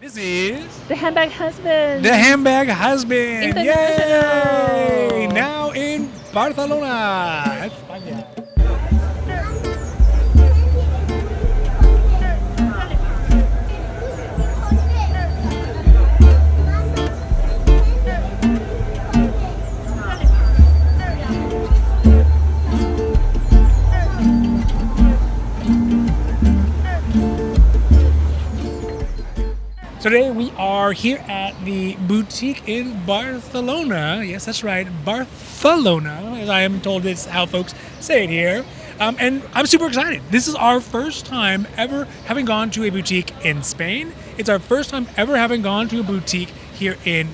This is The Handbag Husband. the Handbag Husband. International. Yay! Now in Barcelona. España. Today we are here at the boutique in Barcelona. Yes, that's right, Barcelona, as I am told it's how folks say it here. And I'm super excited. This is our first time ever having gone to a boutique in Spain. It's our first time ever having gone to a boutique here in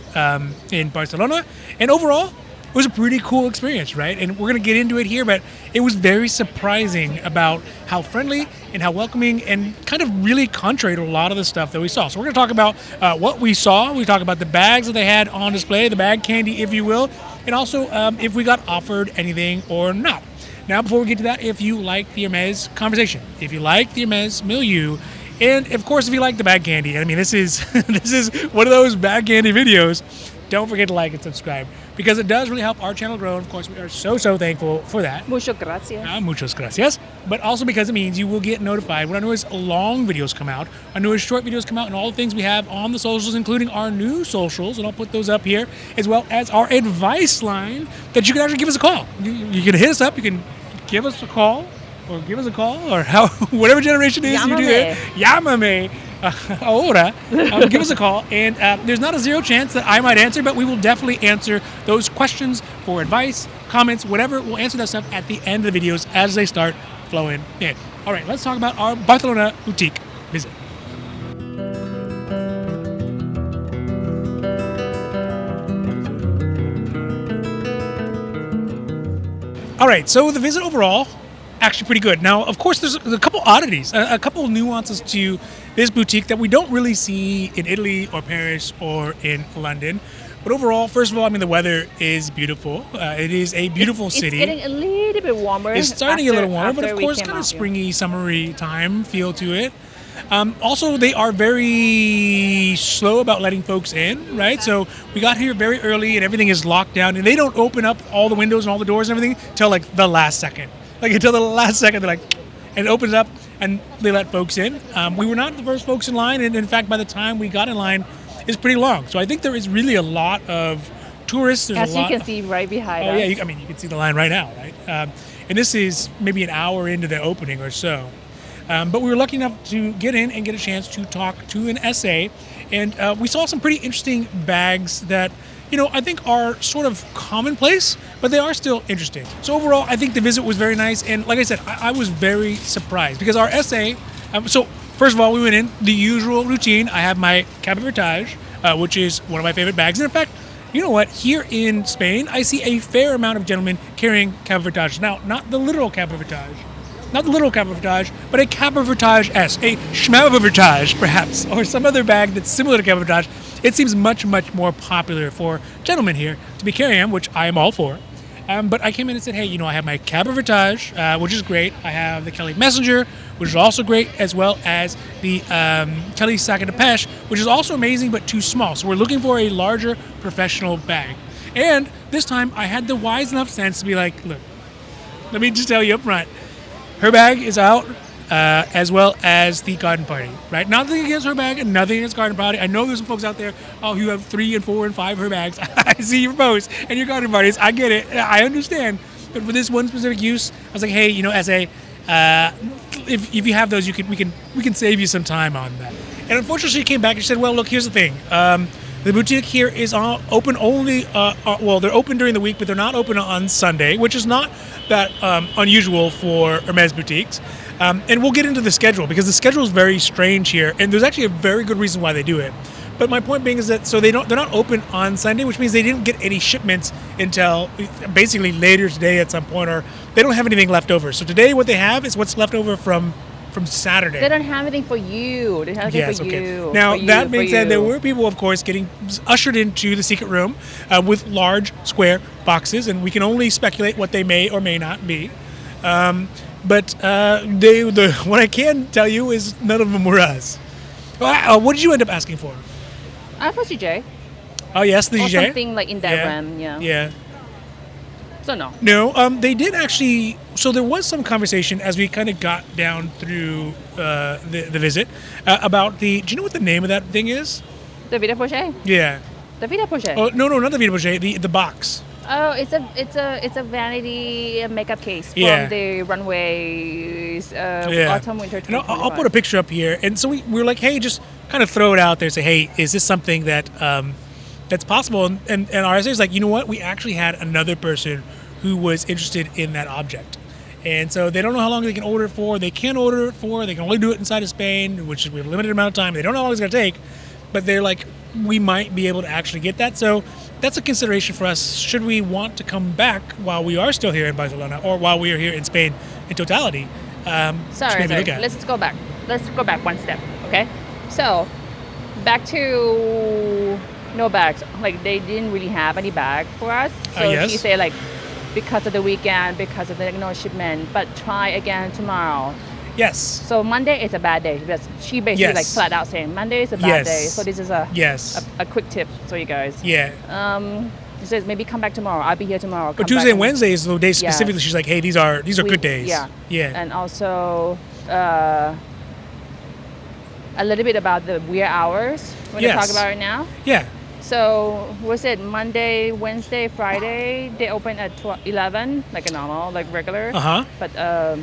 Barcelona. And overall, it was a pretty cool experience, right? And we're going to get into it here, but it was very surprising about how friendly and how welcoming and kind of really contrary to a lot of the stuff that we saw. So we're going to talk about what we saw. We talk about the bags that they had on display, the bag candy, if you will, and also if we got offered anything or not. Now, before we get to that, if you like the Hermès conversation, if you like the Hermès milieu, and of course, if you like the bag candy, I mean, this is this is one of those bag candy videos. Don't forget to like and subscribe because it does really help our channel grow. And of course, we are so thankful for that. Muchas gracias. Muchas gracias. But also because it means you will get notified when our newest long videos come out, our newest short videos come out, and all the things we have on the socials, including our new socials. And I'll put those up here, as well as our advice line that you can actually give us a call. You can hit us up. You can give us a call. Or give us a call, or how, whatever generation it is you do it. Llámame ahora. Give us a call, and there's not a zero chance that I might answer, but we will definitely answer those questions for advice, comments, whatever. We'll answer that stuff at the end of the videos as they start flowing in. All right, let's talk about our Barcelona boutique visit. All right, so the visit overall, actually pretty good. Now, of course, there's a couple oddities, a couple nuances to this boutique that we don't really see in Italy or Paris or in London. But overall, first of all, I mean, the weather is beautiful. It is a beautiful city. It's getting a little bit warmer. It's starting a little warmer, but of course, kind of springy, summery time feel to it. Also, they are very slow about letting folks in, right? So we got here very early and everything is locked down, and they don't open up all the windows and all the doors and everything till like the last second. Like until the last second, they're like, and it opens up and they let folks in. We were not the first folks in line, and in fact, by the time we got in line, it's pretty long. So I think there is really a lot of tourists. There's As a lot. You can see right behind us. Oh yeah, I mean, you can see the line right now, right? And this is maybe an hour into the opening or so. But we were lucky enough to get in and get a chance to talk to an SA, and we saw some pretty interesting bags that, you know, I think are sort of commonplace, but they are still interesting. So overall, I think the visit was very nice, and like I said, I was very surprised because our SA. So first of all, we went in the usual routine. I have my cabotage, which is one of my favorite bags, and in fact, you know what? Here in Spain, I see a fair amount of gentlemen carrying cabotage. Now, not the literal cabotage. Not the little cabotage, but a cabotage-esque, a schmabotage perhaps, or some other bag that's similar to cabotage. It seems much, much more popular for gentlemen here to be carrying them, which I am all for. But I came in and said, hey, you know, I have my cabotage, which is great. I have the Kelly Messenger, which is also great, as well as the Kelly Sac de Pêche, which is also amazing, but too small. So we're looking for a larger professional bag. And this time I had the wise enough sense to be like, look, let me just tell you up front, her bag is out, as well as the garden party, right? Nothing against her bag and nothing against garden party. I know there's some folks out there, who have 3 and 4 and 5 her bags. I see your posts and your garden parties. I get it. I understand. But for this one specific use, I was like, hey, you know, as a, if you have those, we can save you some time on that. And unfortunately, she came back and she said, well, look, here's the thing. The boutique here is open only, well, they're open during the week, but they're not open on Sunday, which is not that unusual for Hermès boutiques. And we'll get into the schedule because the schedule is very strange here, and there's actually a very good reason why they do it. But my point being is that they're not open on Sunday, which means they didn't get any shipments until basically later today at some point, or they don't have anything left over. So today what they have is what's left over from Saturday. They don't have anything for you. They have anything for you. Now, that being said, there were people, of course, getting ushered into the secret room with large square boxes, and we can only speculate what they may or may not be. But what I can tell you is none of them were us. What did you end up asking for? I for CJ. Oh yes, the Or DJ. something like in that realm, yeah. Yeah. So no. No, they did actually. So there was some conversation as we kind of got down through the visit about the. Do you know what the name of that thing is? The Vita Poche? Yeah. The Vita Poche. Oh no, not the Vita Poche. The box. Oh, it's a vanity makeup case Yeah. from the runways Yeah. autumn winter And I'll 2025. put a picture up here. And so we were like, hey, just kind of throw it out there. Say, hey, is this something that that's possible? And RSA is like, you know what? We actually had another person who was interested in that object. And so they don't know how long they can order it for. They can order it for. They can only do it inside of Spain, which is we have a limited amount of time. They don't know how long it's going to take. But they're like, we might be able to actually get that. So that's a consideration for us. Should we want to come back while we are still here in Barcelona or while we are here in Spain in totality? Sorry. Let's go back. Let's go back one step, okay? So, back to no bags. Like, they didn't really have any bag for us. So yes. she said, like, because of the weekend, because of the no shipment, but try again tomorrow. Yes. So Monday is a bad day. She basically like flat out saying Monday is a bad day. So this is a quick tip for you guys. Yeah. She says maybe come back tomorrow. I'll be here tomorrow. But Tuesday and Wednesday is the days specifically. She's like, hey, these are good days. Yeah. Yeah. And also a little bit about the weird hours. We're gonna talk about it now. Yeah. So was it Monday, Wednesday, Friday? They open at 11, like a normal, like regular. But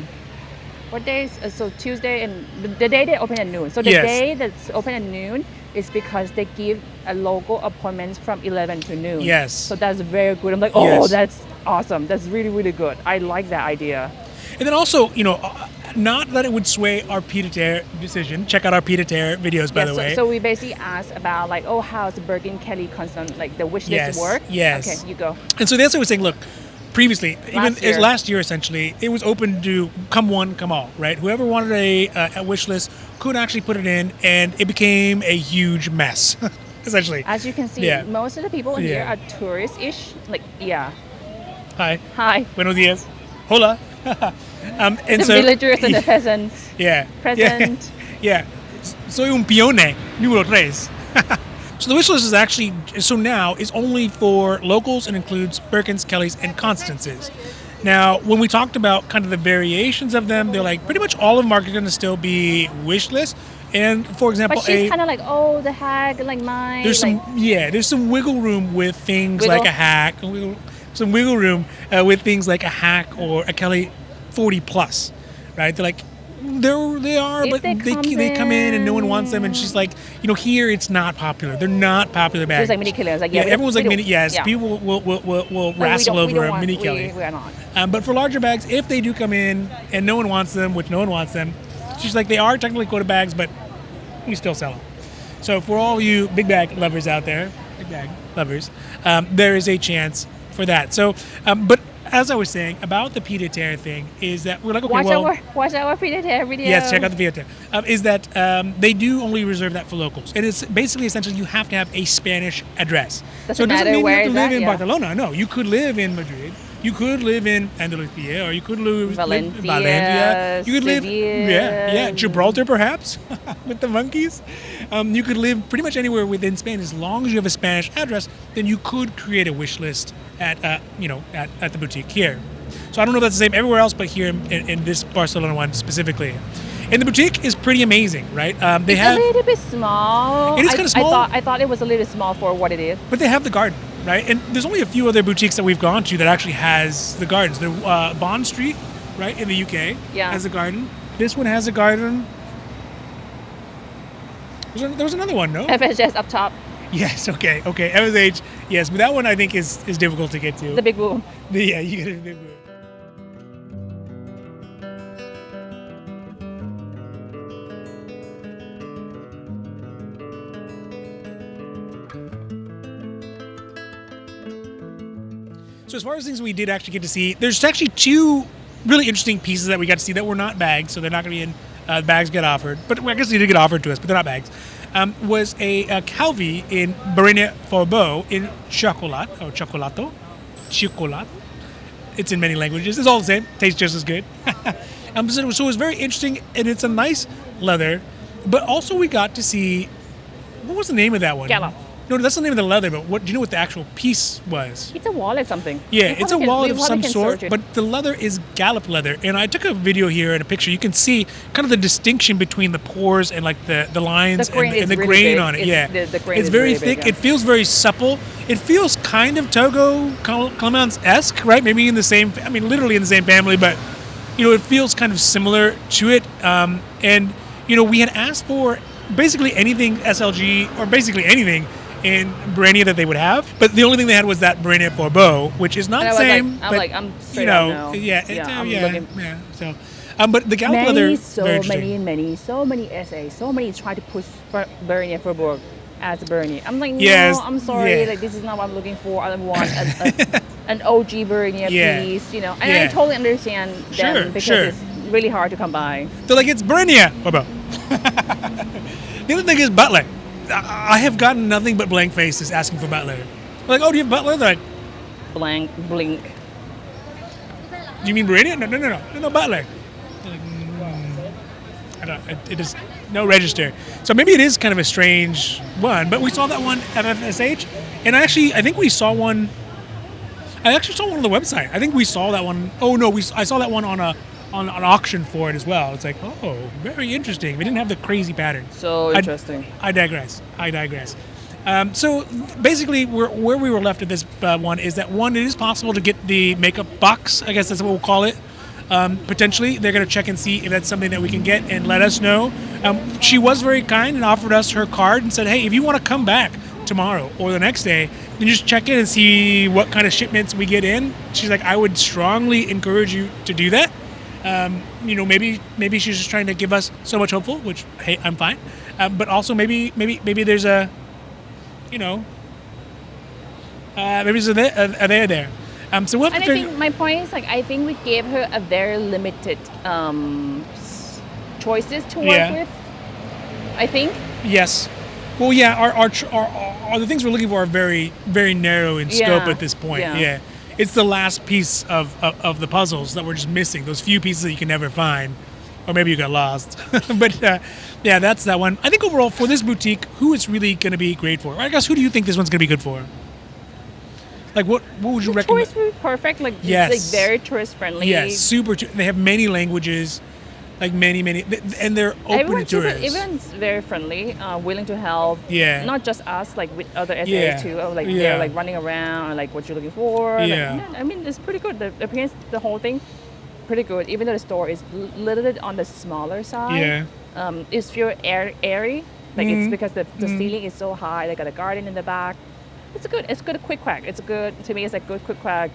what days? So Tuesday and the day they open at noon. So the day that's open at noon is because they give a local appointments from 11 to noon. Yes. So that's very good. I'm like, oh, that's awesome. That's really, really good. I like that idea. And then also, not that it would sway our pied-à-terre decision. Check out our pied-à-terre videos, by the way. So we basically asked about like, oh, how's the Birkin Kelly constant, like the wish list work? Yes. Okay, you go. And so that's what we're saying, look, previously, last year essentially, it was open to come one, come all, right? Whoever wanted a wish list could actually put it in, and it became a huge mess, essentially. As you can see, most of the people in here are tourist-ish. Like, Hi. Buenos dias. Hola. And the villagers and the peasants. Present. Yeah. Soy un pione, número 3. So the wish list is actually, now is only for locals and includes Birkins, Kellys, and Constances. Now, when we talked about kind of the variations of them, they're like pretty much all of them are going to still be wish lists. And for example, but she's kind of like, oh, the hack, like mine. There's some wiggle room with things like a hack, some wiggle room with things like a hack or a Kelly 40 plus, right? They're like, they are, but they come in and no one wants them, and she's like, here it's not popular. They're not popular bags. There's like mini Kellys, like everyone's like mini. Yes, people will wrestle over a mini Kelly. We are not. But for larger bags, if they do come in and no one wants them, which no one wants them, she's like, they are technically quota bags, but we still sell them. So for all you big bag lovers out there, there is a chance for that. So, but as I was saying about the pied-à-terre thing, is that we're like, okay, watch our pied-à-terre video. Yes, check out the pied-à-terre. Is that they do only reserve that for locals, and it's basically essentially you have to have a Spanish address. So it doesn't mean where you have to live in that? Barcelona. No, you could live in Madrid. You could live in Andalusia, or you could live in Valencia. You could live, Gibraltar perhaps, with the monkeys. You could live pretty much anywhere within Spain as long as you have a Spanish address. Then you could create a wish list at the boutique here. So I don't know if that's the same everywhere else, but here in this Barcelona one specifically. And the boutique is pretty amazing, right? It's a little bit small. It is kind of small. I thought it was a little small for what it is. But they have the garden, right? And there's only a few other boutiques that we've gone to that actually has the gardens. The Bond Street, right, in the UK, has a garden. This one has a garden. There was another one, no? FHS up top. Yes, okay. FSH, yes. But that one I think is difficult to get to. The big boom. Yeah, you get a big boom. So as far as things we did actually get to see, there's actually two really interesting pieces that we got to see that were not bags, so they're not going to be in bags get offered. But I guess they did get offered to us, but they're not bags. Was a Calvi in Barene Forbeau in chocolat, or chocolato. It's in many languages. It's all the same. Tastes just as good. So it was very interesting, and it's a nice leather. But also we got to see, what was the name of that one? Gallop. No, that's the name of the leather, but do you know what the actual piece was? It's a wallet something. Yeah, it's a wallet of some sort, but but the leather is gallop leather. And I took a video here and a picture. You can see kind of the distinction between the pores and like the lines and the grain on it. The grain it's is very really thick. big, yeah. It feels very supple. It feels kind of Togo Clemence-esque, right? Maybe in the same, I mean, literally in the same family, but, you know, it feels kind of similar to it. And, you know, we had asked for basically anything SLG or basically anything in Barenia that they would have, but the only thing they had was that Barenia Forbeau, which is not the same. I'm straight up no. Yeah. So, but the gallop leather, so many essays, so many try to push Barenia Forbeau as Barenia. I'm like, no, I'm sorry, like this is not what I'm looking for. I want an OG Barenia piece, you know. And I totally understand them because it's really hard to come by. They're like, it's Barenia Forbeau. The other thing is Butler. I have gotten nothing but blank faces asking for Butler. Like, oh, do you have Butler? They're like, blink. Do you mean Barenia? No, Butler. Like, I don't. It is no register. So maybe it is kind of a strange one. But we saw that one at FSH, and I think we saw one. I actually saw one on the website. I think we saw that one. Oh no, I saw that one on an auction for it as well. It's like, oh, very interesting. We didn't have the crazy pattern. So interesting. I digress. So basically, where we were left at this one is that it is possible to get the makeup box. I guess that's what we'll call it. Potentially, they're going to check and see if that's something that we can get and let us know. She was very kind and offered us her card and said, hey, if you want to come back tomorrow or the next day, then just check in and see what kind of shipments we get in. She's like, I would strongly encourage you to do that. You know, maybe she's just trying to give us so much hopeful, which, hey, I'm fine. But also maybe there's a, you know, maybe there's a there. So we'll have to I think my point is, like, I think we gave her a very limited choices to work with. I think. Yes. Well, yeah, our the things we're looking for are very, very narrow in scope at this point. Yeah. It's the last piece of the puzzles that we're just missing. Those few pieces that you can never find. Or maybe you got lost. But, yeah, that's that one. I think overall, for this boutique, who is really going to be great for? I guess, who do you think this one's going to be good for? Like, what would you recommend? Tourist would be perfect. Like, it's like very tourist friendly. Yes, super. They have many languages. Like many, and they're open to tourists. Everyone's very friendly, willing to help. Yeah. Not just us, like with other SAs too. Like they're like running around, like what you're looking for. Yeah. Like, I mean, it's pretty good. The appearance, the whole thing, pretty good. Even though the store is a little bit on the smaller side. Yeah. It's feel airy. Like it's because the ceiling is so high. They got a garden in the back. It's good quick crack. It's good to me. It's like good quick crack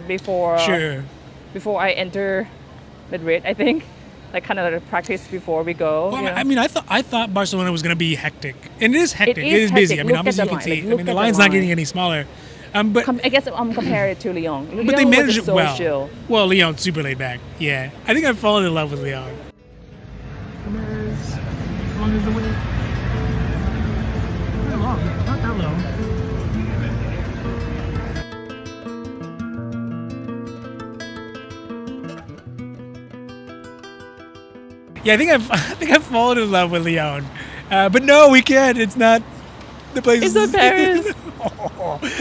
before I enter Madrid, I think. Like kind of practice before we go. Well, I mean, I thought Barcelona was going to be hectic, and it is hectic. It is busy. I mean, obviously you can see. I mean, the line's not getting any smaller. But I guess I'm comparing it to Lyon. But they managed it well. Chill. Well, Lyon's super laid back. Yeah, I think I've fallen in love with Lyon. How long is the wait? Not long. Not that long. Yeah, I think I've fallen in love with Lyon, but no, we can't. It's not the place. It's not Paris.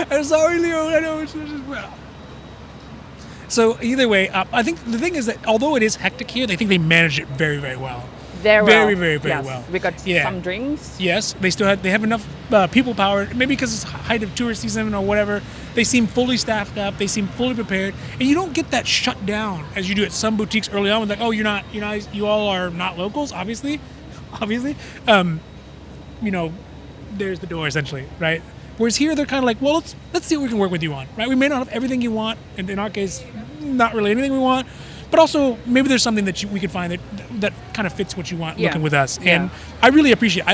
I'm sorry, Lyon. I know it's just well. So either way, I think the thing is that although it is hectic here, they think they managed it very, very well. Very well. We got some drinks. Yes, they have enough people power. Maybe because it's height of tourist season or whatever. They seem fully staffed up. They seem fully prepared, and you don't get that shut down as you do at some boutiques early on. With like, oh, you all are not locals, obviously. You know, there's the door essentially, right? Whereas here they're kind of like, well, let's see what we can work with you on, right? We may not have everything you want, and in our case, not really anything we want. But also, maybe there's something that we could find that kind of fits what you want looking with us. Yeah. And I really appreciate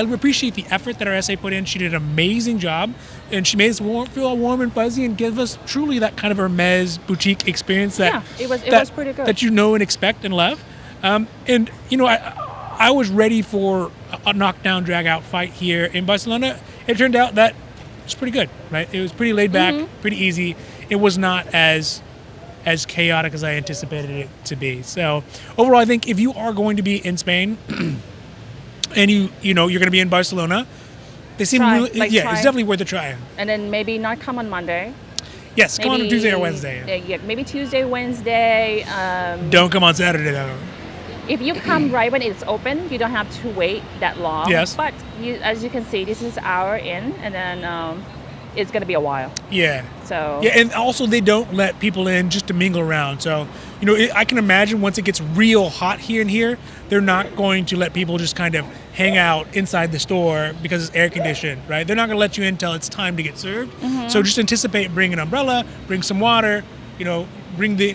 the effort that our SA put in. She did an amazing job. And she made us feel all warm and fuzzy and give us truly that kind of Hermès boutique experience that it was pretty good. That you know and expect and love. And, you know, I was ready for a knockdown, drag-out fight here in Barcelona. It turned out that it's pretty good, right? It was pretty laid back, pretty easy. It was not as chaotic as I anticipated it to be. So overall, I think if you are going to be in Spain, and you know you're going to be in Barcelona, they seem Try, really, like, yeah, try. it's definitely worth a try. And then maybe not come on Monday. Yes, come on Tuesday or Wednesday. Yeah, maybe Tuesday, Wednesday. Don't come on Saturday though. If you come right when it's open, you don't have to wait that long. Yes. But as you can see, this is hour in, and then it's going to be a while. Yeah. So. Yeah, and also they don't let people in just to mingle around. So, you know, I can imagine once it gets real hot here and here, they're not going to let people just kind of hang out inside the store because it's air conditioned, right? They're not going to let you in until it's time to get served. Mm-hmm. So just anticipate, bring an umbrella, bring some water, you know, bring the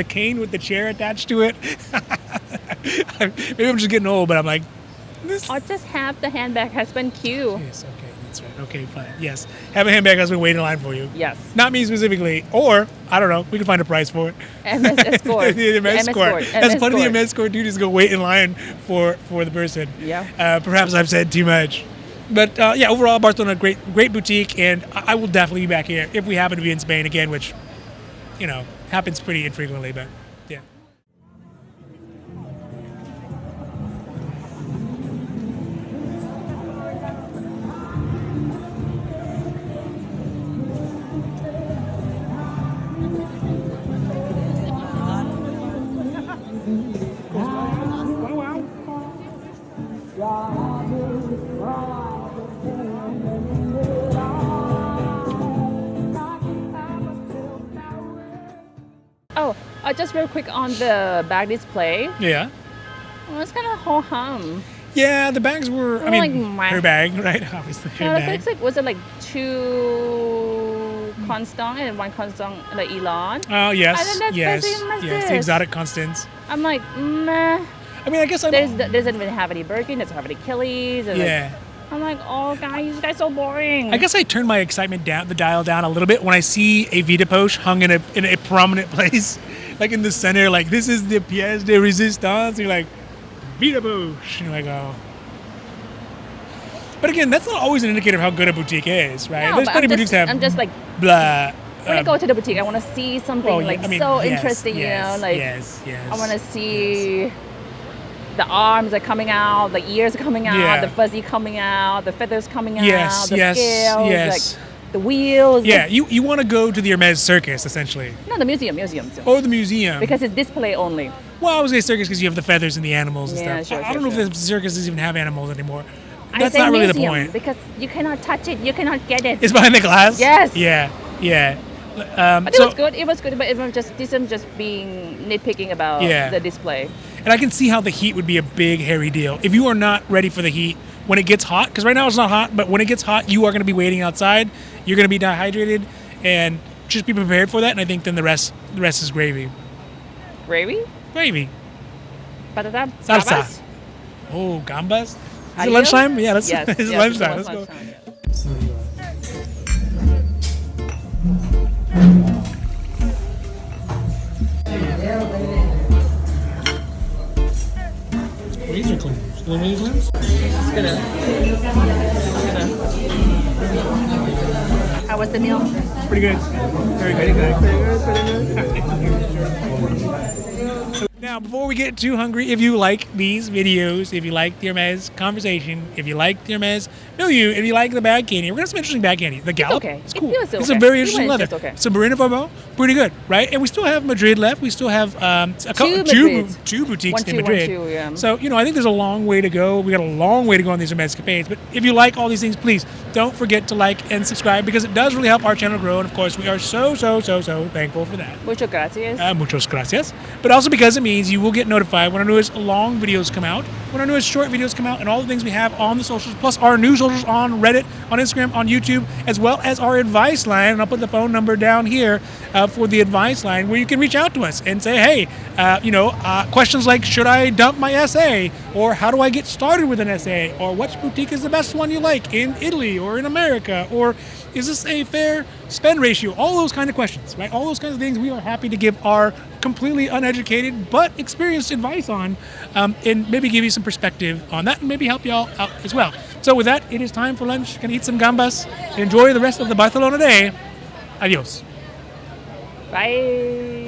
cane with the chair attached to it. Maybe I'm just getting old, but I'm like, I'll just have the Handbag Husband queue. Yes, okay, that's right. Okay, fine. Yes, have a Handbag Husband wait in line for you. Yes. Not me specifically, or I don't know. We can find a price for it. MS Escort. The MS Escort. That's part of the MS Escort dude is go wait in line for the person. Yeah. Perhaps I've said too much, but yeah, overall Barcelona, great boutique, and I will definitely be back here if we happen to be in Spain again, which, you know, happens pretty infrequently, but yeah. Oh, just real quick on the bag display. Yeah. Well, it's kind of ho hum. Yeah, the bags were. I mean, like, her bag, right? Obviously, her No, bag. was it like 2 Constant and 1 Constant like Elon? Oh yes, And then that's yes, the same as yes. The this. exotic Constance. I'm like, meh. I mean, I guess I'm. Doesn't even have any Birkin. Doesn't have any Achilles. And Yeah. I'm like, oh, guys, you guys so boring. I guess I turned my excitement down, the dial down a little bit when I see a Vita Poche hung in a prominent place, like in the center. Like, this is the pièce de résistance. You're like, Vita Poche. And you're like, oh. But again, that's not always an indicator of how good a boutique is, right? No, There's but plenty of boutiques that have I'm just like, blah. when I go to the boutique, I want to see something interesting, yes, you know, like yes. I want to see the arms are coming out, the ears are coming out, Yeah. the fuzzy coming out, the feathers coming out, Yes, the yes, scales, yes. like the wheels. Yeah, you want to go to the Hermes circus, essentially. No, the museum. Or the museum. Because it's display only. Well, I was going to say circus because you have the feathers and the animals and Yeah, stuff. sure, I don't sure, know if the circuses even have animals anymore. I That's say not really the museum point. because you cannot touch it, you cannot get it. It's behind the glass? Yes. Yeah. But it was good. It was good, but I'm just being nitpicking about the display. And I can see how the heat would be a big, hairy deal. If you are not ready for the heat when it gets hot, because right now it's not hot, but when it gets hot, you are going to be waiting outside. You're going to be dehydrated, and just be prepared for that. And I think then the rest is gravy. Gravy? Gravy. Patata? Salsa. Gambas? Oh, gambas? Is Are it you? lunchtime? Yeah, Yes, it's yes, lunchtime. it's Let's go. lunchtime. Razor clippers. You want razor clippers? It's gonna. How was the meal? Pretty good. Very good. Now, before we get too hungry, if you like these videos, if you like the Hermes conversation, if you like the Hermes milieu, if you like the bag candy, we're going to some interesting bag candy. The Gallop, okay. it's cool. It feels It's a okay. very It interesting was leather. just okay. It's a Marina Fabo, pretty good, right? And we still have Madrid left. We still have two boutiques in Madrid. Yeah. So, you know, I think there's a long way to go. We got a long way to go on these Hermes escapades. But if you like all these things, please don't forget to like and subscribe because it does really help our channel grow. And of course, we are so thankful for that. Muchas gracias. Muchas gracias. But also because it means you will get notified when our newest long videos come out, when our newest short videos come out, and all the things we have on the socials, plus our new socials on Reddit, on Instagram, on YouTube, as well as our advice line. And I'll put the phone number down here for the advice line where you can reach out to us and say, hey, questions like, should I dump my essay? Or how do I get started with an essay? Or which boutique is the best one you like in Italy or in America? Or is this a fair spend ratio? All those kind of questions, right? All those kinds of things we are happy to give our completely uneducated but experienced advice on, and maybe give you some perspective on that and maybe help you all out as well. So with that, it is time for lunch. Gonna eat some gambas and enjoy the rest of the Barcelona day. Adios. Bye.